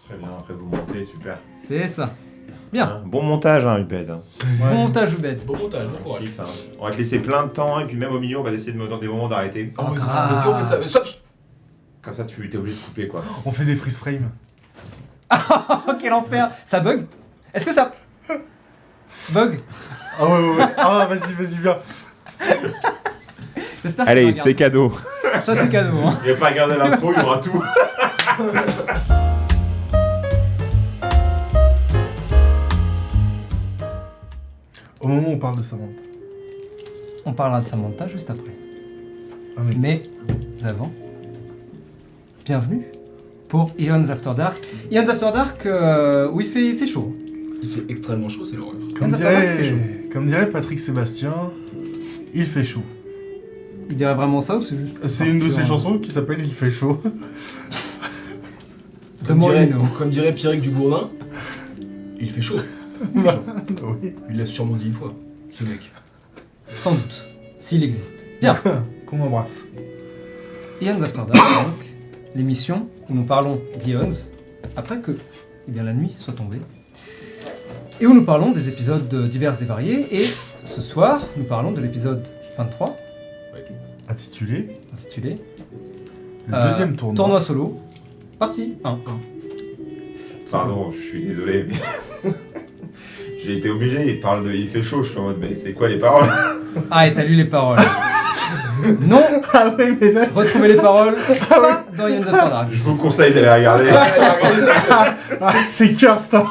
Très bien, après vous montez, super. C'est ça. Bien. Hein, bon montage, hein, Ubed. Hein. Bon montage, Ubed. Bon montage, bon courage. Kiff, hein. On va te laisser plein de temps et puis même au milieu, on va essayer de dans des moments d'arrêter. Oh, grave. et puis on fait ça. Mais stop. Comme ça, tu es obligé de couper quoi. On fait des freeze frames. Oh, quel enfer. Ça bug? Est-ce que ça bug? Ah ouais. Ah vas-y, viens. J'espère que Allez, tu vas c'est cadeau. regarder. Ça, c'est cadeau. Hein. Il va pas regarder l'intro, il y aura tout. Au moment où on parle de Samantha. On parlera de Samantha juste après. Ah mais... Mais avant, bienvenue pour Eons After Dark. Eons After Dark, où il fait chaud. Il fait extrêmement chaud, c'est l'horreur. Comme dirait Patrick Sébastien, il fait chaud. Il dirait vraiment ça ou c'est juste... C'est une de ses chansons qui s'appelle Il fait chaud. Comme dirait Pierrick Dugourdin, il fait chaud. Oui. Il l'a sûrement dit une fois, ce mec. Sans doute, s'il existe. Bien. Qu'on embrasse. Eons After Dark, donc, l'émission où nous parlons d'Eons après que la nuit soit tombée. Et où nous parlons des épisodes divers et variés. Et ce soir, nous parlons de l'épisode 23, Intitulé intitulé Le deuxième tournoi. Tournoi solo, partie 1. Pardon, je suis désolé, mais. J'ai été obligé, il parle de. Il fait chaud, je suis en mode, mais c'est quoi les paroles? Ah, et t'as lu les paroles. Non. Ah ouais, mais là... Retrouvez les paroles pas dans Eons After Dark. Je vous conseille d'aller regarder. Ah, c'est cursed, hein.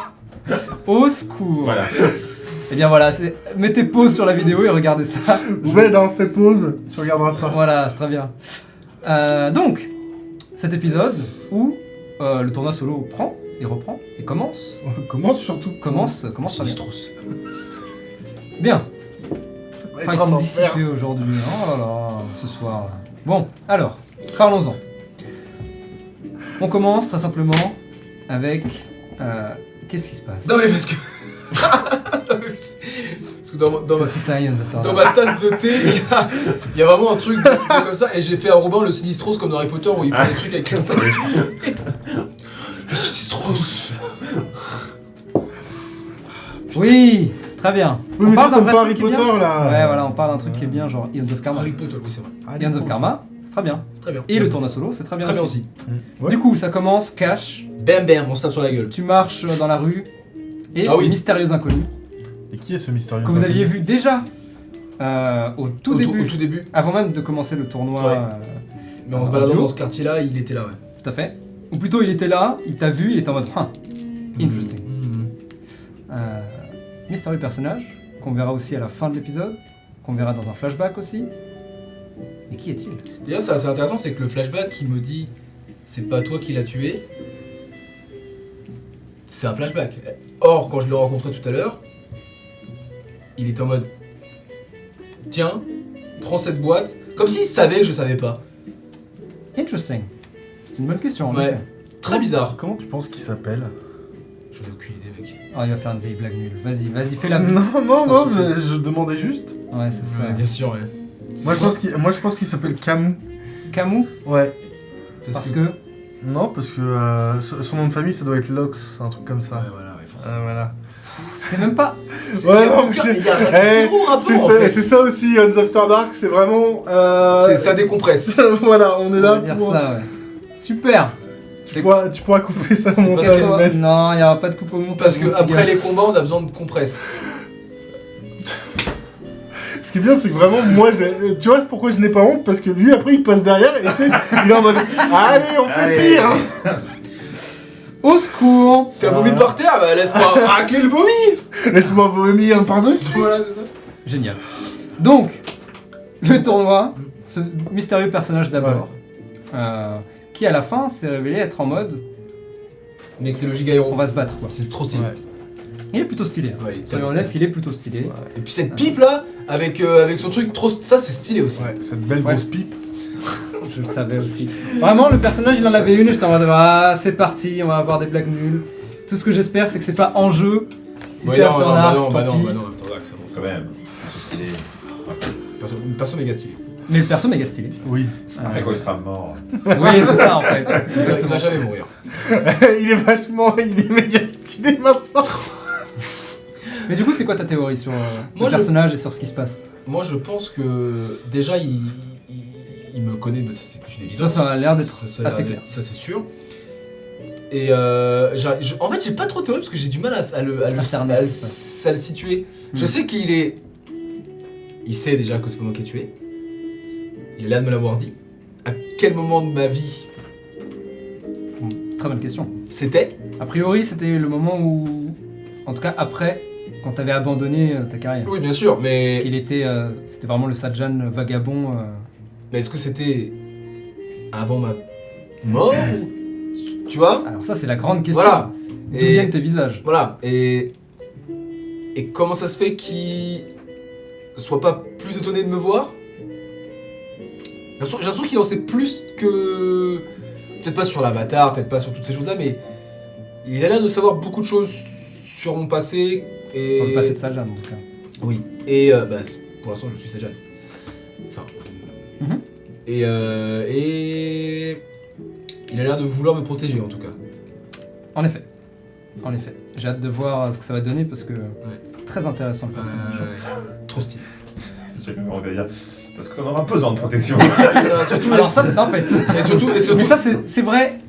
Au secours. Voilà. Et bien voilà, mettez pause sur la vidéo et regardez ça. Ouais, on fait pause, tu regarderas ça. Voilà, très bien. Donc, cet épisode où le tournoi solo prend et reprend et commence. Comment surtout Commence très bien. Sinistros. Bien. Ça va Enfin, être ils sont un enfer. dissipés aujourd'hui. Oh là là, ce soir. Bon, alors, parlons-en. On commence très simplement avec... qu'est-ce qui se passe? Non mais parce que... Non, mais parce que dans C'est aussi ça, Eons After dans Dark. ma tasse de thé, il y a vraiment un truc comme ça, et j'ai fait à Robin le Sinistros comme dans Harry Potter où il fait des trucs avec la tasse de thé. Le Sinistros. Oui, très bien. Oui, mais toi, d'un t'aimes vrai pas truc Harry qui est bien. Potter, là. Ouais, voilà, on parle d'un truc qui est bien, genre Eons of Karma. Harry Potter, oui c'est vrai. Eons of Karma, c'est très bien. Très bien. Et le tournoi solo, c'est très bien, Très bien aussi. Ouais. Du coup, ça commence, cash, Bam bam, on se tape sur la gueule. tu marches dans la rue, et Ah ce oui. mystérieux inconnu, Et qui est ce mystérieux que vous aviez vu déjà au tout début, Au tout début. avant même de commencer le tournoi. Ouais. Mais en se baladant duo. dans ce quartier-là, il était là, ouais. Tout à fait. Ou plutôt, il était là, il t'a vu, il était en mode, interesting. Mystérieux personnage, qu'on verra aussi à la fin de l'épisode, qu'on verra dans un flashback aussi. Mais qui est-il? D'ailleurs, c'est assez intéressant, c'est que le flashback qui me dit c'est pas toi qui l'as tué, c'est un flashback. Or, quand je l'ai rencontré tout à l'heure, il était en mode tiens, prends cette boîte, comme s'il savait que je savais pas. Interesting. C'est une bonne question, en Ouais. effet. Très bizarre. Comment tu penses qu'il s'appelle? J'en ai aucune idée, mec. Oh, il va faire une vieille blague nulle. Vas-y, fais la Non, vite. non, je demandais juste. Ouais, c'est ça. Ouais, bien sûr, ouais. Moi je pense qu'il s'appelle Camus. Camus, Ouais. parce que... Non, parce que son nom de famille ça doit être Lox, un truc comme ça. Ouais, voilà, ouais, forcément. Voilà. C'était même pas... Ouais, non, mais Il y a Eh, zéro rapport, c'est en ça, fait. c'est ça aussi, Eons After Dark, c'est vraiment. Ça décompresse. Voilà, on est On là va dire pour. ça, ouais. Super. Tu pourras couper ça au C'est montage. parce que- le mettre. Non, il n'y aura pas de coupe au montage. Parce que mon petit après gars. les combats, on a besoin de compresse. Ce qui est bien, c'est que vraiment, moi, tu vois pourquoi je n'ai pas honte? Parce que lui, après, il passe derrière et tu sais, il est en mode allez, on fait Allez. pire. Au secours. T'as vomi par terre, bah laisse-moi racler le vomi. Laisse-moi vomir par-dessus. Voilà, c'est ça. Génial. Donc, le tournoi, ce mystérieux personnage d'abord, qui à la fin s'est révélé être en mode Mec, c'est le giga-héros. on va se battre, quoi. C'est trop stylé. Ouais. Il est plutôt stylé. Ouais, il est Soyons tellement honnêtes, stylé. il est plutôt stylé. Et puis cette pipe là, avec son truc trop. Ça, c'est stylé aussi. Ouais, cette belle Ouais. grosse pipe. Je le savais aussi. Vraiment, le personnage, il en avait une et j'étais en mode ah, c'est parti, on va avoir des blagues nulles. Tout ce que j'espère, c'est que c'est pas en jeu. Si Ouais, c'est non, After non, Dark, bah non, tant bah non, pis. bah non, After Dark, c'est bon, ça Quand va. même. C'est stylé. Perso méga stylé. Mais le perso méga stylé. Oui. Après, quand il sera mort. Oui, c'est ça en fait. Il va jamais mourir. Il est méga stylé maintenant. Mais du coup, c'est quoi ta théorie sur Moi, le personnage et sur ce qui se passe? Moi, je pense que déjà, il me connaît, mais ça c'est une Ça, évidence. ça a l'air d'être Ça a assez l'air clair. d'être- Ça, c'est sûr. Et en fait, j'ai pas trop de théorie parce que j'ai du mal à cerner, le situer. Je sais qu'il est. Il sait déjà que c'est pas moi qui ai tué. Il a l'air de me l'avoir dit. À quel moment de ma vie Très bonne question. c'était? A priori, c'était le moment où, en tout cas après, quand t'avais abandonné ta carrière. Oui, bien sûr, Parce mais. qu'il était, c'était vraiment le Sajan vagabond. Mais est-ce que c'était avant ma mort ou- Tu vois? Alors ça, c'est la grande question. Voilà. D'où Et- viennent tes visages? Voilà, et comment ça se fait qu'il soit pas plus étonné de me voir? J'ai l'impression qu'il en sait plus que... Peut-être pas sur l'avatar, peut-être pas sur toutes ces choses-là, mais il a l'air de savoir beaucoup de choses sur mon passé et... Sur le passé de Sajan, en tout cas. Oui, et pour l'instant je suis Sajan. Enfin... Mhm. Et il a l'air de vouloir me protéger en tout cas. En effet. En effet. J'ai hâte de voir ce que ça va donner parce que très intéressant le personnage. Trop stylé. J'ai même envie de dire. Parce que t'en auras besoin de protection. Surtout, Alors ça, c'est un fait. et surtout, Mais ça, c'est vrai.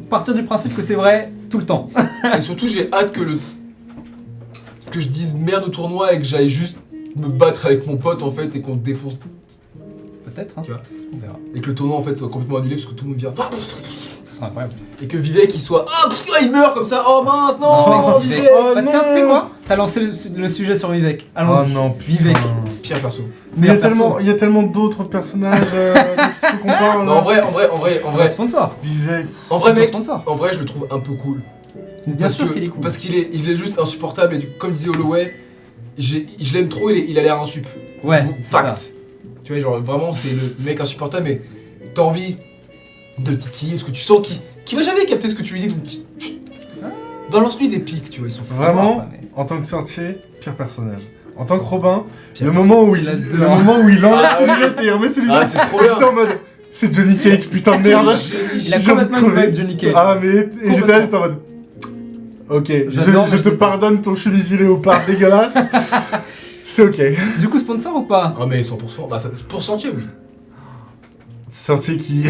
Partir du principe que c'est vrai tout le temps. Et surtout, j'ai hâte que je dise merde au tournoi et que j'aille juste me battre avec mon pote en fait et qu'on défonce Peut-être. Hein. Tu vois. On verra. et que le tournoi en fait soit complètement annulé parce que tout le monde vient Ce sera incroyable. et que Vivek il soit il meurt comme ça, oh mince non, mec, Vivek. Oh, Bah, non. tiens, tu sais quoi? T'as lancé le sujet sur Vivek. Oh Allons-y. non, Vivek. putain. Pire perso. Mais il y a Meilleur perso. tellement d'autres personnages dont il faut qu'on parle. Non, en vrai, C'est notre sponsor. Vivek. en vrai C'est mec, notre sponsor. en vrai je le trouve un peu cool. Bien Parce sûr que- qu'il est cool. Parce qu'il est juste insupportable et comme disait Holloway, je l'aime trop, il a l'air insup. Ouais. c'est Fact. ça. Tu vois, genre vraiment, c'est le mec insupportable, mais t'as envie de le titiller parce que tu sens qu'il va jamais capter ce que tu lui dis, donc balance-lui des pics, tu vois, ils sont fous. Vraiment, Ouais, mais- en tant que sorcier, pire personnage. En tant que Robin, Pire le perso. moment où Tu il l'adores. enlève Ah, ses oui. lunettes et il remet ses Ah, lunettes, c'est trop bien. j'étais en mode, c'est Johnny Cage, putain de merde. Génie. Il a J'ai envie de complètement une crever. vibe Johnny Cage. Ah mais et j'étais là, j'étais en mode, ok, J'adore, je mais te je pardonne ton chemisier léopard dégueulasse. C'est ok. Du coup, sponsor ou pas? Ah, mais 100%, bah, pour sortir, oui. Sorcier qui.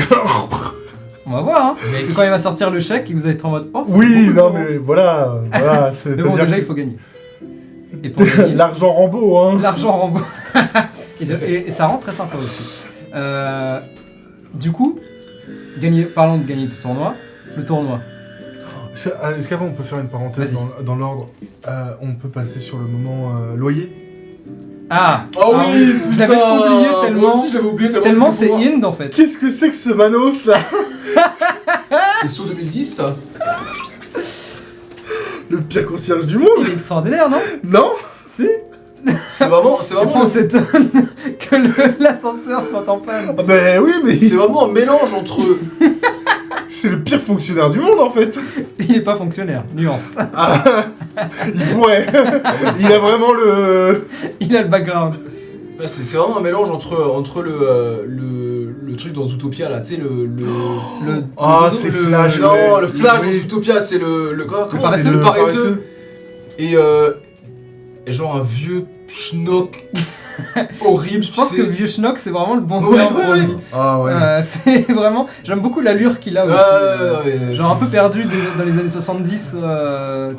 On va voir, hein. Parce que quand il va sortir le chèque, vous allez être en mode. Oh, ça fait Oui, beaucoup de non zéros. mais voilà, Mais bon, c'est-à-dire déjà, il faut gagner. Et pour gagner, l'argent Rambo, hein. l'argent rembourse. Tout à fait. Et ça rend très sympa aussi. Du coup, parlons de gagner le tournoi. Le tournoi. Est-ce qu'avant on peut faire une parenthèse Vas-y. dans l'ordre on peut passer sur le moment loyer. Ah Oh ah oui, putain. Je l'avais oublié Moi tellement. aussi, j'avais oublié Tellement c'est c'était Ind en fait. Qu'est-ce que c'est que ce Manos là? C'est saut 2010, ça. Le pire concierge du Il monde? est extraordinaire, non? Non? Si. C'est vraiment, Et on s'étonne que l'ascenseur soit en panne. Ah ben oui, mais c'est vraiment un mélange entre. c'est le pire fonctionnaire du monde en fait. Il est pas fonctionnaire, nuance. Ah, il pourrait. Il a vraiment le. Il a le background. Ouais, c'est vraiment un mélange entre le truc dans Zootopia là, tu sais, le Ah, c'est Flash. non, ouais. le Flash dans Oui. Zootopia, c'est comment paresseux, c'est le le paresseux. Et genre un vieux schnock horrible, Je pense que vieux schnock c'est vraiment le bon Ouais, terme pour ouais, lui. Ah ouais. C'est vraiment. J'aime beaucoup l'allure qu'il a aussi. Genre un peu perdu dans les années 70,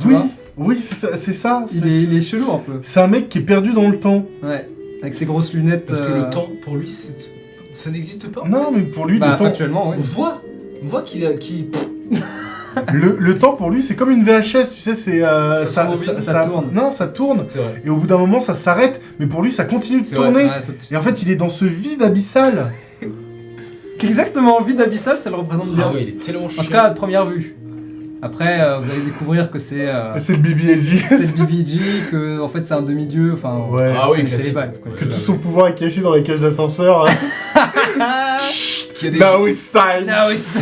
tu Oui, vois. oui, c'est ça. Il est chelou un peu. C'est un mec qui est perdu dans le temps. Ouais. Avec ses grosses lunettes. parce que le temps pour lui ça n'existe pas. en Non, fait. mais pour lui, Bah, le temps. factuellement, oui. On voit qu'il Le temps pour lui, c'est comme une VHS, tu sais, c'est Ça rembobine, ça tourne. Non, ça tourne. c'est vrai. Et au bout d'un moment, ça s'arrête, mais pour lui, ça continue de C'est vrai, tourner. Ouais, ça- Et en fait, il est dans ce vide abyssal. Exactement, vide abyssal, ça le représente bien. Ah ouais, il est tellement En chiant. tout cas, à première vue. Après, vous allez découvrir que c'est C'est le BBLG. c'est le BBG, que en fait c'est un demi-dieu. Enfin, Ouais. Ah oui, c'est les classique. vibes. Quoi. Que tout son pouvoir est caché dans les cages d'ascenseur. Qui a des Now it's time. Now it's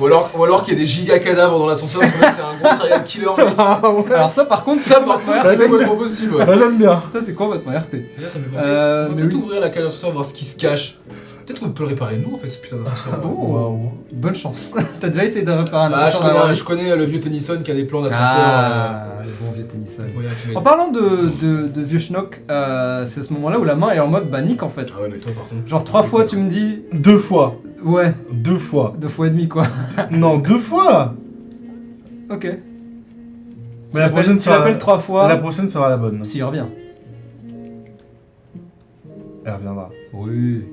Ou alors qu'il y a des giga cadavres dans l'ascenseur, parce que là, c'est un gros serial killer, mec. Ah, ouais. Alors ça par contre, Ça, par contre, Ça, c'est complètement possible. Ouais. Ça j'aime bien. ça c'est complètement RP. D'ailleurs, ça me fait penser. Euh, On va mais peut-être oui. ouvrir la cage d'ascenseur, voir ce qui se cache. Peut-être qu'on peut le réparer nous, en fait, ce putain d'ascenseur. Oh, Waouh. bonne chance. T'as déjà essayé de réparer un Ah, ascenseur je connais le vieux Tennyson qui a des plans d'ascenseur. Ah, le bon vieux Tennyson. Moyen qu'il En ait- parlant de vieux schnock, c'est à ce moment-là où la main est en mode nique en fait. Ah ouais, mais toi, par contre. Genre 3 fois tu me dis, 2 fois. ouais, 2 fois. 2 fois et demi quoi. Non, 2 fois. Ok. Mais la prochaine tu sera l'appelles 3 fois. La prochaine sera la bonne. S'il revient. Elle reviendra. Oui.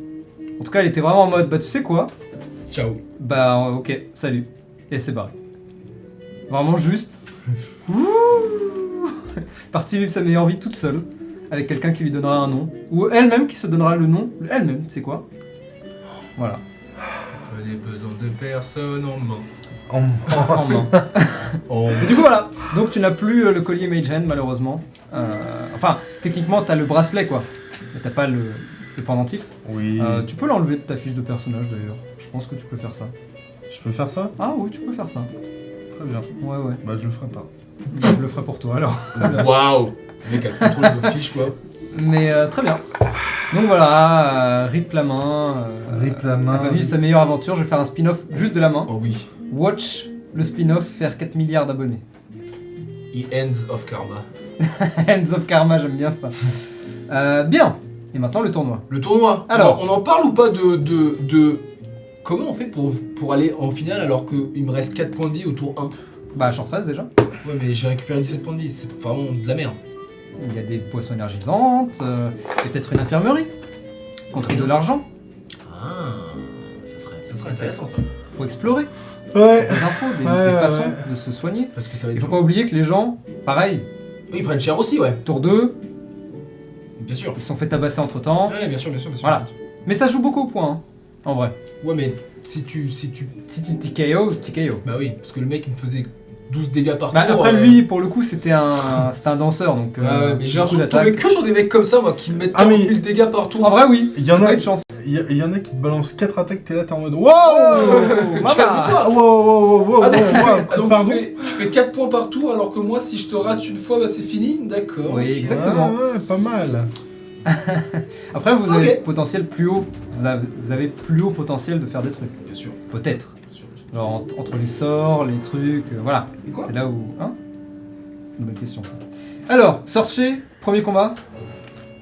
En tout cas, elle était vraiment en mode, bah tu sais quoi? Ciao. Bah ok, salut. Et c'est barré. Vraiment juste. Ouh. Partie vivre sa meilleure vie toute seule. Avec quelqu'un qui lui donnera un nom. Ou elle-même qui se donnera le nom. Elle-même, c'est quoi? Voilà. Je n'ai besoin de personne en main. En- En main. En Et du coup voilà. Donc tu n'as plus le collier Mage Hand malheureusement. Enfin, techniquement t'as le bracelet quoi. Mais t'as pas le pendentif. Oui. Tu peux l'enlever de ta fiche de personnage d'ailleurs. Je pense que tu peux faire ça. Je peux faire ça? Ah oui, tu peux faire ça. Très bien. Ouais ouais. Bah je le ferai pas. Bah, je le ferai pour toi alors. Waouh. Le mec a le contrôle de fiches, quoi. Mais très bien. Donc voilà, Rip la main. Rip la main. Elle va vivre sa meilleure aventure. Je vais faire un spin-off juste de la main. Oh oui. Watch le spin-off faire 4 milliards d'abonnés. The Ends of Karma. Hands of Karma, j'aime bien ça. Bien. Et maintenant le tournoi. Le tournoi. Alors. on en parle ou pas de... Comment on fait pour aller en finale alors qu'il me reste 4 points de vie au tour 1? Bah, short 13 déjà. Ouais, mais j'ai récupéré 17 points de vie, c'est vraiment de la merde. Il y a des poissons énergisantes. Et peut-être une infirmerie. Contre de l'argent. Ah, ça serait intéressant ça. Faut explorer Ouais. des infos, des Ouais, façons ouais. de se soigner. Parce que ça va Il être... faut pas oublier que les gens, pareil, Eux, ils prennent cher aussi, ouais. tour 2, Bien sûr. ils se sont fait tabasser entre temps. Ouais, bien sûr, bien sûr, bien sûr. Voilà. bien sûr. Mais ça joue beaucoup au point, hein, en vrai. Ouais, mais si tu... Si tu TKO, TKO. Bah oui, parce que le mec, il me faisait 12 dégâts par Bah, tour. après, lui, pour le coup, c'était un danseur, donc Ouais, ouais, mais j'ai beaucoup l'impression de tomber d'attaques. que sur des mecs comme ça, moi, qui me mettent Ah, 40 mais- 000 dégâts par tour. En vrai, oui. Il y en a, Pas de chance. il y en a qui te balancent 4 attaques, t'es là, t'es en mode Oh, WOUH mama. Ah, wow, wow, wow, wow, Ah donc, wow, wow, pardon. tu fais 4 points par tour alors que moi si je te rate une fois bah c'est fini, d'accord. Oui, ok. exactement. Ouais, pas mal. Après, vous avez Ok. potentiel plus haut. Vous avez plus haut potentiel de faire des trucs. Bien sûr. Peut-être. Bien sûr, bien sûr. Genre entre les sorts, les trucs, voilà. Et quoi C'est là où. Hein? C'est une bonne question ça. Alors, Sorcher, premier combat.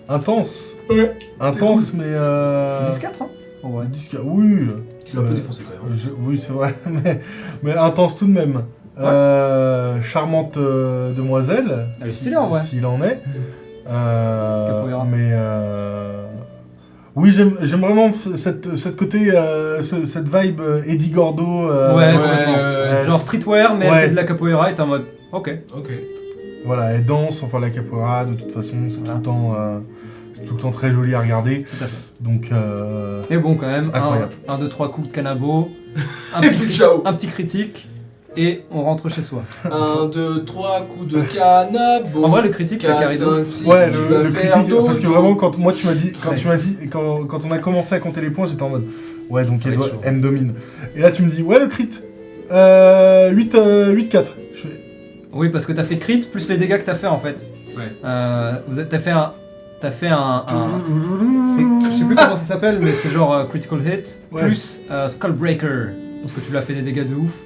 Intense. Ouais. Intense, mais 10-4, hein? En vrai. 10, oui. Tu l'as un peu défoncé quand même. Oui, c'est vrai, mais intense tout de même. Charmante demoiselle. Elle est stylée, en vrai. S'il en est. Capoeira. Mais oui, j'aime vraiment cette côté, cette vibe Eddie Gordo. Ouais, ouais, complètement. ouais. Genre streetwear, mais Ouais. elle fait de la capoeira et t'es en mode. Ok. Ok. Voilà, elle danse, enfin la capoeira, de toute façon, c'est Voilà. tout le temps très joli à regarder. Tout à fait. Donc, Et bon, quand même, Incroyable. 1, 2, 3 coups de canabo, Et puis ciao. un petit critique, et on rentre chez soi. 1, 2, 3 coups de canabo. En vrai, le critique, la 4, Carido. 5, 6, ouais, tu le vas faire critique, dodo. parce que vraiment, quand moi tu m'as dit, Ouais. quand on a commencé à compter les points, j'étais en mode, ouais, donc Ça va être chaud. elle me domine. Et là, tu me dis, ouais, le crit, 8-4. Je fais, Oui, parce que t'as fait crit plus les dégâts que t'as fait en fait. Ouais. T'as fait un. Je sais plus comment ça s'appelle, mais c'est genre critical hit Ouais. plus Skullbreaker. Parce que tu l'as fait des dégâts de ouf.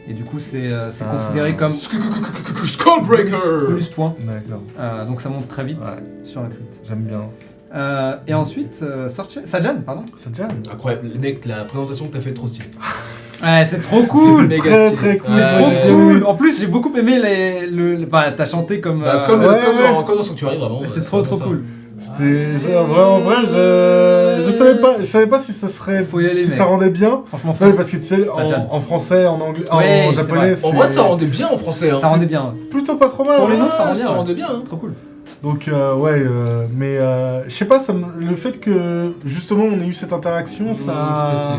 Et du coup, c'est considéré comme Skullbreaker. bonus point. D'accord, Donc ça monte très vite Ouais. sur un crit. j'aime bien. Et ensuite, Sajan, pardon. Ça te gêne? Incroyable, le mec, la présentation que t'as fait est trop stylée. Ouais, c'est trop cool! Méga très, stylé. très cool. C'est Ouais, trop ouais, cool! oui. En plus, j'ai beaucoup aimé bah, t'as chanté comme. Bah, comme, Ouais, comme, ouais. comme dans Sanctuary, vraiment. c'est c'est trop vraiment trop ça. cool. C'était vraiment vrai, je savais pas si ça serait, Faut y aller, si mec. ça rendait bien. Franchement, Ouais, parce que tu sais, Ça gêne. en français, en anglais, Ouais, en c'est japonais, vrai. En vrai, ça rendait bien en français. Hein. ça rendait bien. plutôt pas trop mal. Pour les hein. noms, ça rend bien, Ça ouais. rendait bien. Hein. Trop cool. Donc mais je sais pas, le fait que justement on ait eu cette interaction, C'était ça, stylé.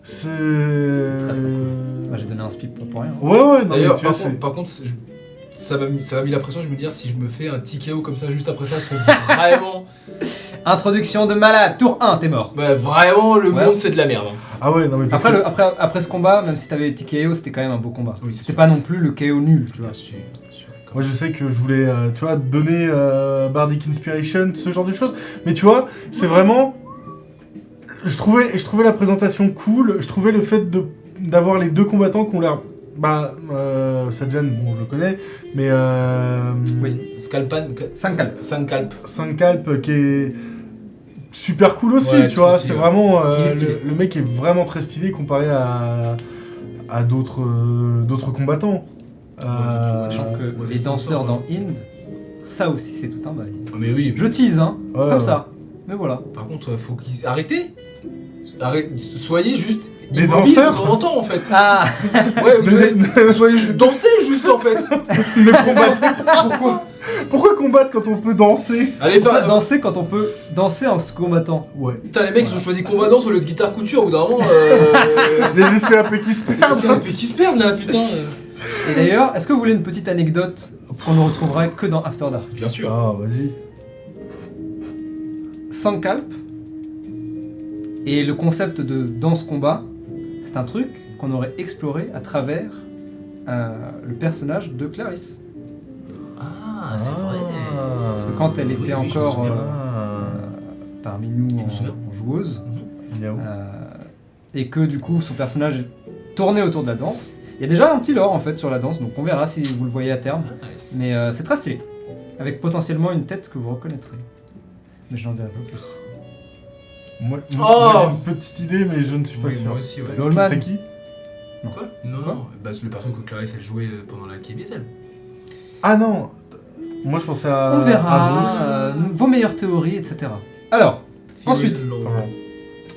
c'est, Très, très cool. Moi, j'ai donné un speed pour rien. ouais, non, mais D'ailleurs, tu vois, par contre, ça m'a mis la pression. Je me dire si je me fais un TKO comme ça juste après ça, c'est vraiment, Introduction de malade, tour 1, t'es mort. bah, vraiment le Ouais. monde c'est de la merde. Hein. Ah ouais, non mais parce Après, que- après ce combat, même si t'avais été KO, c'était quand même un beau combat. Oui, c'est C'était sûr. pas non plus le KO nul, tu vois. Bien sûr, bien sûr. Moi je sais que je voulais, tu vois, donner Bardic Inspiration, ce genre de choses. Mais tu vois, c'est vraiment... Je trouvais la présentation cool, je trouvais le fait d'avoir les deux combattants qui ont l'air... Bah, Sajan, bon je le connais, mais... Oui. Scalpan, 5 calpes. Sancalp. Sankalp qui est super cool aussi, Ouais, tu vois, trop c'est stylé, vraiment... Il est stylé. le mec est vraiment très stylé comparé à d'autres combattants. Sachant que ouais, les c'est danseurs pas dans Ind, ça aussi c'est tout un bail. Ah, mais oui, Je tease, hein, Ouais, comme ouais. ça. Mais voilà. par contre, faut qu'ils... Arrêtez. Soyez juste... Des immobiles danseurs de temps en temps, en fait. Ah Ouais, soyez juste... Dansez juste, en fait. Ne combattre- Pourquoi Pourquoi combattre quand on peut danser? Allez, Pas faire... danser quand on peut danser en se combattant. Ouais. Putain, les mecs, ils ont choisi combat danse au lieu de guitare couture, au bout d'un moment... Des CAP qui se perdent. C'est un peu qui se perdent, là, putain. Et d'ailleurs, est-ce que vous voulez une petite anecdote qu'on ne retrouverait que dans After Dark? Bien sûr. Ah, vas-y. Sankalp et le concept de danse-combat, c'est un truc qu'on aurait exploré à travers le personnage de Clarisse. Ah, c'est Ah. vrai. Parce que quand elle était oui, je me encore souviens. parmi nous Je me souviens. en joueuse, Miaou. et que du coup son personnage tournait autour de la danse, il y a déjà un petit lore en fait sur la danse, donc on verra si vous le voyez à terme. Nice. Mais c'est très stylé, avec potentiellement une tête que vous reconnaîtrez. Mais je n'en dirai pas plus. Moi, Oh moi, j'ai une petite idée, mais je ne suis pas Oui, sûr. moi aussi, ouais. Goldman. T'as qui? Quoi Non, Quoi non, bah c'est le personnage que Clarisse elle jouait pendant la KBSL. Ah non. Moi, je pensais à... On à verra Bruce. vos meilleures théories, etc. Alors, ensuite,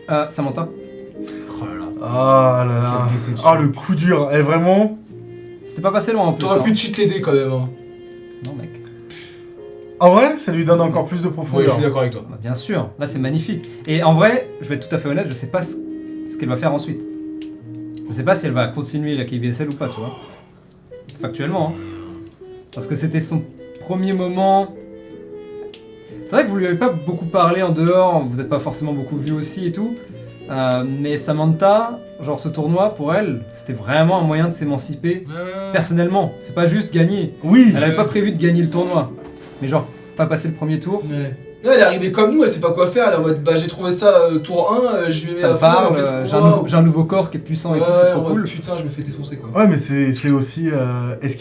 Pardon. Samantha, Oh là là. Ah là là. Quelle déception. Ah, le coup dur. Eh, vraiment. c'était pas passé loin en plus. T'aurais hein. pu cheat les dés quand même. Hein. Non mec. En vrai, ça lui donne encore plus de Oui, je profondeur. suis d'accord avec toi. Bah, bien sûr, là c'est magnifique. Et en vrai, je vais être tout à fait honnête, je sais pas ce qu'elle va faire ensuite. Je sais pas si elle va continuer la KBSL ou pas, tu vois. Factuellement. Hein. Parce que c'était son premier moment. C'est vrai que vous lui avez pas beaucoup parlé en dehors, vous êtes pas forcément beaucoup vu aussi et tout. Mais Samantha, genre ce tournoi, pour elle, c'était vraiment un moyen de s'émanciper personnellement. C'est pas juste gagner. Oui. Elle avait pas prévu de gagner le tournoi. Mais genre, pas passer le premier tour. Ouais. Ouais, elle est arrivée comme nous, elle sait pas quoi faire, elle est en mode bah j'ai trouvé ça tour 1, je vais mettre Ça à me fond, parle, en fait, j'ai un nouveau corps qui est puissant et tout, c'est trop cool. Putain, je me fais défoncer quoi. Ouais, mais c'est aussi... parce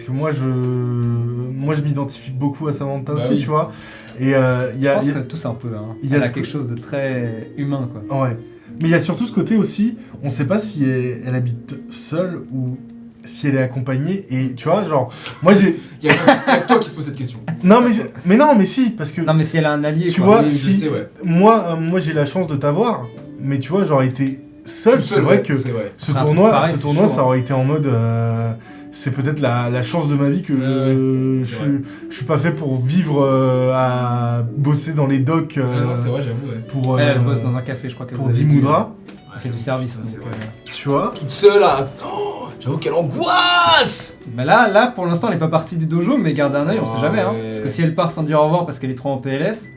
que moi, je m'identifie beaucoup à Samantha Bah aussi, oui. tu vois. Et il y Je a... pense que tous un peu, hein. il y a Elle a ce quelque chose de très humain, quoi. Ouais. Mais il y a surtout ce côté aussi, on sait pas si elle habite seule ou si elle est accompagnée. Et tu vois, genre, moi j'ai... Il y a que toi qui se pose cette question. Non, mais non, mais si, parce que... Non, mais si elle a un allié, Tu quoi. vois, Oui, je si- sais, ouais. Moi j'ai la chance de t'avoir, mais tu vois, j'aurais été seul, Tout c'est seul, vrai ouais, que c'est vrai. ce Après, un tournoi, truc pareil, ce c'est tournoi chaud, ça hein. aurait été en mode... c'est peut-être la chance de ma vie que c'est vrai. je suis pas fait pour vivre à bosser dans les docks Ouais, non, c'est vrai, j'avoue, ouais. pour, Elle bosse dans un café, je crois que pour vous avez 10 dit. moudras, Elle fait du service. Putain, c'est donc, vrai. tu vois. Toute seule à... Oh, j'avoue quelle angoisse. Mais là, pour l'instant, elle est pas partie du dojo, mais garde un œil, on sait Ah, jamais. Hein. ouais. Parce que si elle part sans dire au revoir parce qu'elle est trop en PLS.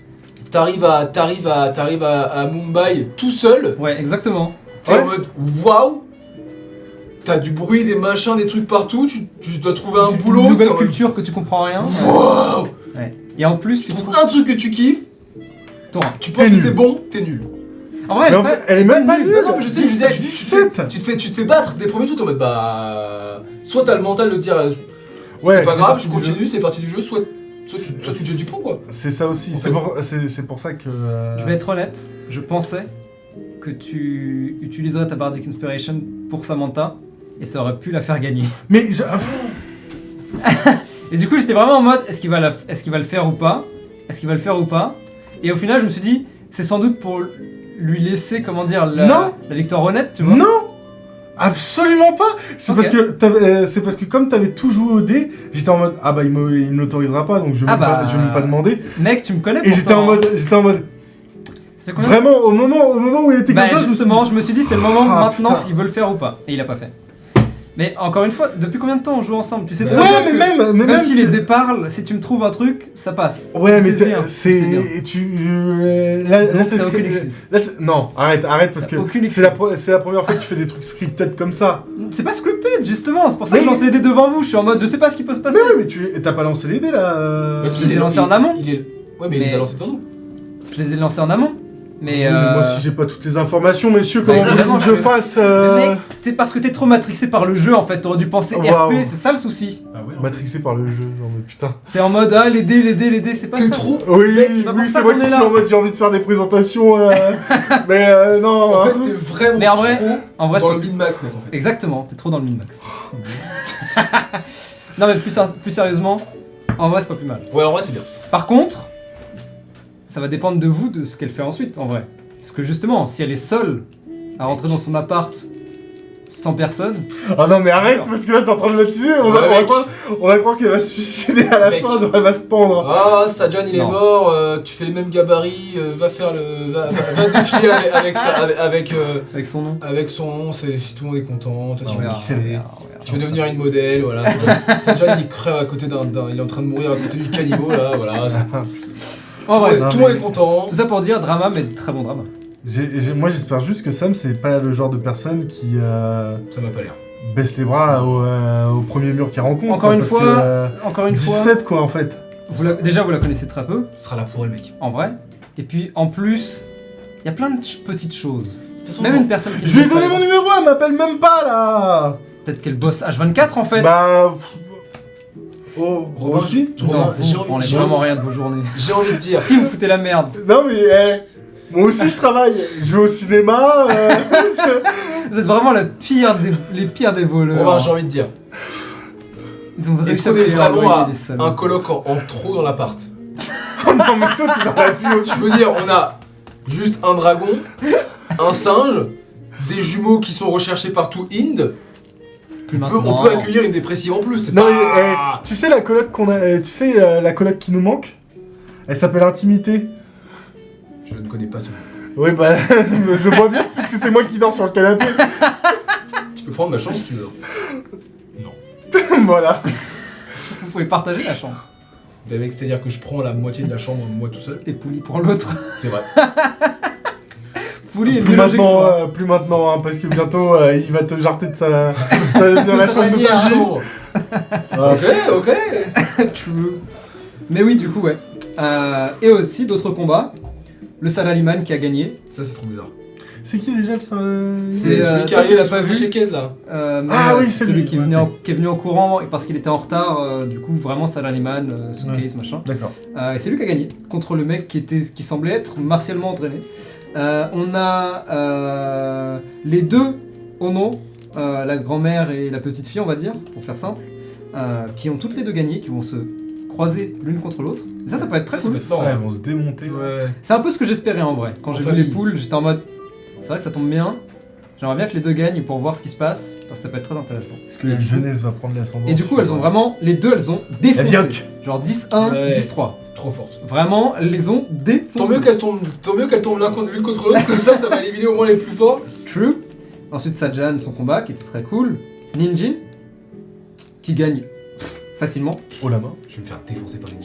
T'arrives à Mumbai tout seul, Ouais, exactement. t'es Ouais. en mode waouh. T'as du bruit, des machins, des trucs partout, tu dois trouver un boulot. Une nouvelle t'es en mode, culture que tu comprends rien. Waouh. Ouais. Et en plus, Tu trouves un truc que tu kiffes, T'auras. tu penses T'es que nul. t'es bon, t'es nul. En vrai, Mais en fait, elle est même pas nulle. Non, non, mais je sais, je veux dire, 17. tu te fais battre des premiers tours en mode bah. Soit t'as le mental de te dire Ouais, c'est pas grave, je c'est parti du continue, c'est parti du jeu, soit tu C'est- jettes du pont quoi. C'est ça aussi, En c'est fait. pour ça que... je vais être honnête, je pensais que tu utiliserais ta Bardic Inspiration pour Samantha et ça aurait pu la faire gagner. Mais Et du coup, j'étais vraiment en mode est-ce qu'il va le faire ou pas? Est-ce qu'il va le faire ou pas? Et au final, je me suis dit c'est sans doute pour lui laisser, comment dire, Non. la victoire honnête, tu vois. non, absolument pas. C'est Ok. c'est parce que comme t'avais tout joué au dé, j'étais en mode ah bah il me l'autorisera pas donc je vais Ah même pas, bah. je vais même pas demander. Mec, tu me connais Et j'étais en mode Ça fait combien? vraiment au moment où il était Bah comme ça, justement, je me suis dit c'est le moment Ah, maintenant putain. s'il veut le faire ou pas. Et il a pas fait. Mais encore une fois, depuis combien de temps on joue ensemble? Tu sais Ouais, très bien mais que même si tu- les dés parlent, si tu me trouves un truc, ça passe. Ouais, Tu mais sais bien, tu sais bien. c'est. Là, Donc, c'est t'as ce que- aucune excuse. là, non, arrête parce que T'as aucune c'est la première fois que tu fais des trucs scripted comme ça. C'est pas scripted, justement, c'est pour ça que Mais- je lance les dés devant vous, je suis en mode je sais pas ce qui peut se passer. Mais ouais, mais t'as pas lancé les dés là. Bah si, je les ai il est lancés en amont. Ouais, mais il les Mais- a lancés devant nous. Je les ai lancés en amont. Mais Oui, mais moi, si j'ai pas toutes les informations, messieurs, comment Bah, voulez-vous évidemment, que je je- fasse Mais mec, c'est parce que t'es trop matrixé par le jeu en fait, t'aurais dû penser Waouh. RP, c'est ça le souci. Ah ouais. Matrixé par le jeu, non mais putain. T'es en mode les dés, c'est pas T'es ça. trop. Oui, Mec, c'est pas pour oui, ça c'est moi qu'on qui est suis là. en mode j'ai envie de faire des présentations, mais non. En hein. fait, t'es vraiment Mais en vrai, trop c'est dans pas- le min-max, mec, en fait. Exactement, t'es trop dans le min-max. Non mais plus sérieusement, en vrai c'est pas plus mal. Ouais, en vrai, c'est bien. Par contre, ça va dépendre de vous, de ce qu'elle fait ensuite, en vrai. Parce que justement, si elle est seule à rentrer dans son appart sans personne, Ah non mais arrête parce que là t'es en train de l'attiser, on va Ouais, mec. croire qu'elle va se suicider à la Mec. fin, donc elle va se pendre. Ah, Sajan, il est Non. mort, tu fais les mêmes gabarits, va faire le. Va défiler avec son nom. avec son nom, si tout le monde est content, toi tu On vas verra, kiffer. on verra, on verra. Tu veux devenir une modèle, voilà. Sajan, il crève à côté il est en train de mourir à côté du caniveau, là, voilà. En vrai, Non, Tout le monde mais- est content. tout ça pour dire drama, mais très bon drama. Moi j'espère juste que Sam c'est pas le genre de personne qui Ça m'a pas l'air. baisse les bras au premier mur qu'il rencontre. Encore une parce fois, que, Encore une fois, 17 quoi en fait. déjà vous la connaissez très peu, Ce sera là pour elle, mec. en vrai. Et puis en plus, il y a plein de petites choses. De toute façon, Même une personne qui Je lui ai ne bosse donné pas- mon numéro, elle m'appelle même pas là. Peut-être qu'elle bosse H24 en fait. Bah. Oh, Robin, aussi Non, Robin, vous, j'ai on envie, est j'ai vraiment envie- rien de vos journées. j'ai envie de dire. Si vous foutez la merde, Non mais moi aussi je travaille, je vais au cinéma. vous êtes vraiment les pires des voleurs. Robin, j'ai envie de dire. Ils ont Est-ce réussi à qu'on est payer leur vraiment loyer, à les salauds. un coloc en trop dans l'appart? Oh non mais toi tu dans la pluie aussi. Je veux dire, on a juste un dragon, un singe, des jumeaux qui sont recherchés partout Inde. Plus On maintenant. peut accueillir une dépressive en plus, c'est Non pas... mais tu sais la coloc qu'on a, tu sais la coloc qui nous manque, elle s'appelle Intimité. Je ne connais pas ce mot. Oui bah je vois bien puisque c'est moi qui dors sur le canapé. Tu peux prendre ma chambre si tu veux. Voilà. Vous pouvez partager la chambre. Mais mec, c'est-à-dire que je prends la moitié de la chambre moi tout seul. Et Pouli pour l'autre. C'est vrai. Pouli est Plus mieux logé que maintenant, toi. plus maintenant hein, parce que bientôt il va te jarter de sa de la sa chose de manière. sa vie. chambre. Ah. Ok. True. Mais oui, du coup, ouais. Et aussi d'autres combats. Le Salaliman qui a gagné. Ça, c'est trop bizarre. C'est qui déjà le C'est, celui qui toi, arrive tu l'as à pas vu chez Kez là. Ah oui, c'est c'est lui lui. qui est, qui est venu en courant et parce qu'il était en retard. Du coup, vraiment Salaliman, Suitcase, Ouais. machin. D'accord. Et c'est lui qui a gagné contre le mec qui semblait être martialement entraîné. On a les deux Ono, la grand-mère et la petite fille, on va dire, pour faire simple, qui ont toutes les deux gagné, qui vont se croiser l'une contre l'autre. Et ça peut être très Ça cool. peut être marrant. Ça, ils vont se démonter. Ouais. C'est un peu ce que j'espérais en vrai. Quand En j'ai vu famille. les poules, j'étais en mode. C'est vrai que ça tombe bien. J'aimerais bien que les deux gagnent pour voir ce qui se passe, parce que ça peut être très intéressant. Est-ce que la jeunesse va prendre l'ascendant Et du coup, elles ont vraiment. Les deux, elles ont défoncé. Vioque. Genre 10-1, Ouais. 10-3. Trop forte. Vraiment, elles les ont défoncées. Tant mieux qu'elles tombent l'une contre l'autre, comme ça va éliminer au moins les plus forts. True. Ensuite, Sajan, son combat, qui était très cool. Ninjin, qui gagne facilement. Oh la main. Je vais me faire défoncer par une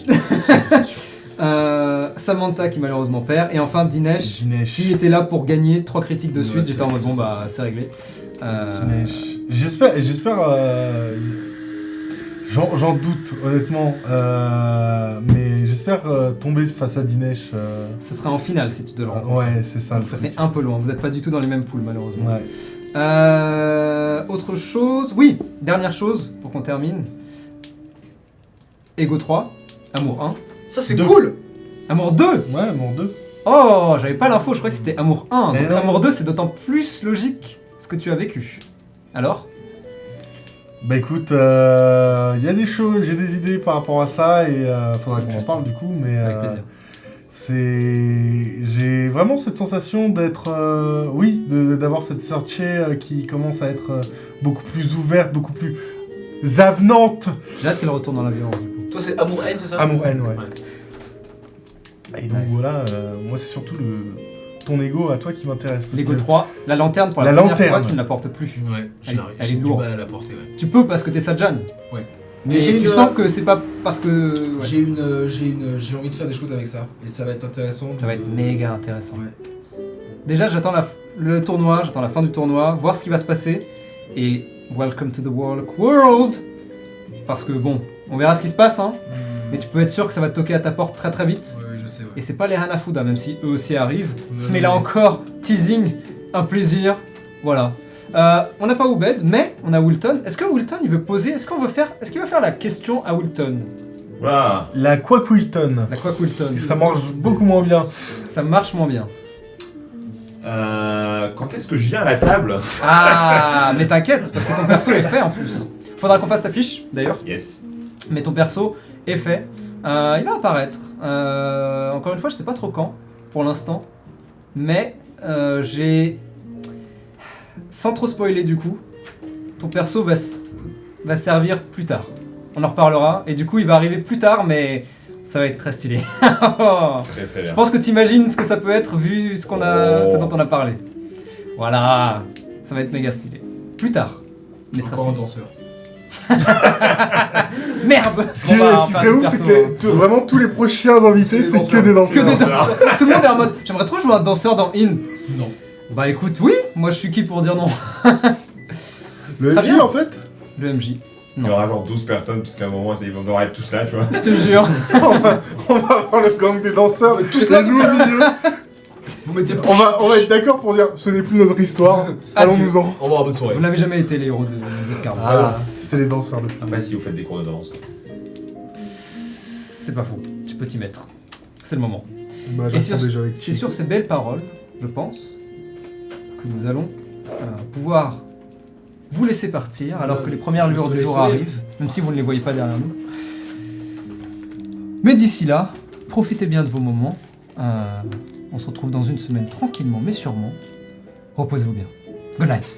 Samantha, qui malheureusement perd. Et enfin, Dinesh, Dinesh. qui était là pour gagner 3 critiques de Ouais, suite. c'est J'étais en mode, ça, bon c'est bah, ça. c'est réglé. Dinesh. J'espère. J'en doute honnêtement, mais j'espère tomber face à Dinesh. Ce sera en finale si tu te le rends. Ouais, c'est ça. Donc le ça truc. fait un peu loin, vous n'êtes pas du tout dans les mêmes poules malheureusement. Ouais. Autre chose, oui, dernière chose pour qu'on termine. Ego 3, Amour 1, Ça, c'est Deux. cool. Amour 2. Ouais, mon 2. Oh, j'avais pas l'info, je croyais que c'était Amour 1. Mais Donc non. Amour 2 c'est d'autant plus logique ce que tu as vécu. Alors Bah écoute, il y a des choses, j'ai des idées par rapport à ça et faudrait qu'on en parle du coup, mais Avec plaisir. j'ai vraiment cette sensation d'être, d'avoir cette sortie qui commence à être beaucoup plus ouverte, beaucoup plus avenante. J'ai hâte qu'elle retourne dans la violence du coup. Toi, c'est amour-haine, c'est ça? Amour-haine, ouais. Ouais. Et donc Nice. voilà, moi c'est surtout ton ego à toi qui m'intéresse. parce L'ego que- 3, la lanterne pour la, La première lanterne. fois, tu ne la portes plus. Ouais, Elle est j'ai du lourde. mal à la porter, ouais. Tu peux parce que t'es Sajan. Ouais. Mais J'ai tu une- sens que c'est pas parce que. ouais. J'ai envie de faire des choses avec ça. Et ça va être intéressant. Ça va être méga intéressant. Ouais. Déjà, j'attends le tournoi, j'attends la fin du tournoi, voir ce qui va se passer. Et welcome to the world. Parce que bon, on verra ce qui se passe, hein. Mais tu peux être sûr que ça va te toquer à ta porte très très vite. Ouais, je sais, ouais. Et c'est pas les Hanafuda, même si eux aussi arrivent. Ouais, Mais là encore, teasing, un plaisir. Voilà. On n'a pas Ubed, mais on a Wilton. Est-ce que Wilton il veut poser Est-ce qu'il va faire la question à Wilton Voilà. La Quaquilton. La quoi Wilton Ça mange beaucoup moins bien. Ça marche moins bien. Quand est-ce que je viens à la table? Ah, mais t'inquiète, parce que ton perso est fait en plus. Faudra qu'on fasse ta fiche d'ailleurs. Yes. Mais ton perso est fait. Il va apparaître. Encore une fois, je sais pas trop quand, pour l'instant. Mais j'ai... Sans trop spoiler du coup, ton perso va servir plus tard. On en reparlera. Et du coup, il va arriver plus tard, mais ça va être très stylé. Très très Je bien. pense que t'imagines ce que ça peut être vu ce ce dont on a parlé. Voilà. Ça va être méga stylé. Plus tard. Mais très Encore un stylé. danseur. Merde. Ce qui, On va ce en qui faire serait du ouf, perso, c'est que hein. vraiment tous les prochains invités, C'est des c'est que des danseurs. Que des danseurs. Tout le monde est en mode. J'aimerais trop jouer un danseur dans In. Non. Bah écoute, oui. Moi je suis qui pour dire non. Le Très MJ, bien. en fait, Le MJ. Il y aura genre 12 personnes, parce qu'à un moment, ils vont devoir être tous là, tu vois. Je te jure. on va avoir le gang des danseurs. Tous là, et nous au milieu. Vous mettez... On va être d'accord pour dire ce n'est plus notre histoire. Allons-nous-en. Au revoir, bonne soirée. Vous n'avez jamais été les héros de Zedkar. Ah, c'était les danseurs depuis. Après, si vous faites des cours de danse. C'est pas faux. Tu peux t'y mettre. C'est le moment. Bah, Et sur, j'attends déjà avec c'est sur ces belles paroles, je pense, que nous allons pouvoir vous laisser partir alors que les premières le lueurs du soleil jour se lève. arrivent, même si vous ne les voyez pas derrière nous. Mais d'ici là, profitez bien de vos moments. On se retrouve dans une semaine tranquillement mais sûrement. Reposez-vous bien. Good night.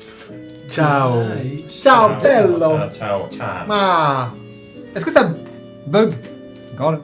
Ciao. Bye. Ciao, bello. Ciao, ciao. Ah. Est-ce que ça bug? Regarde.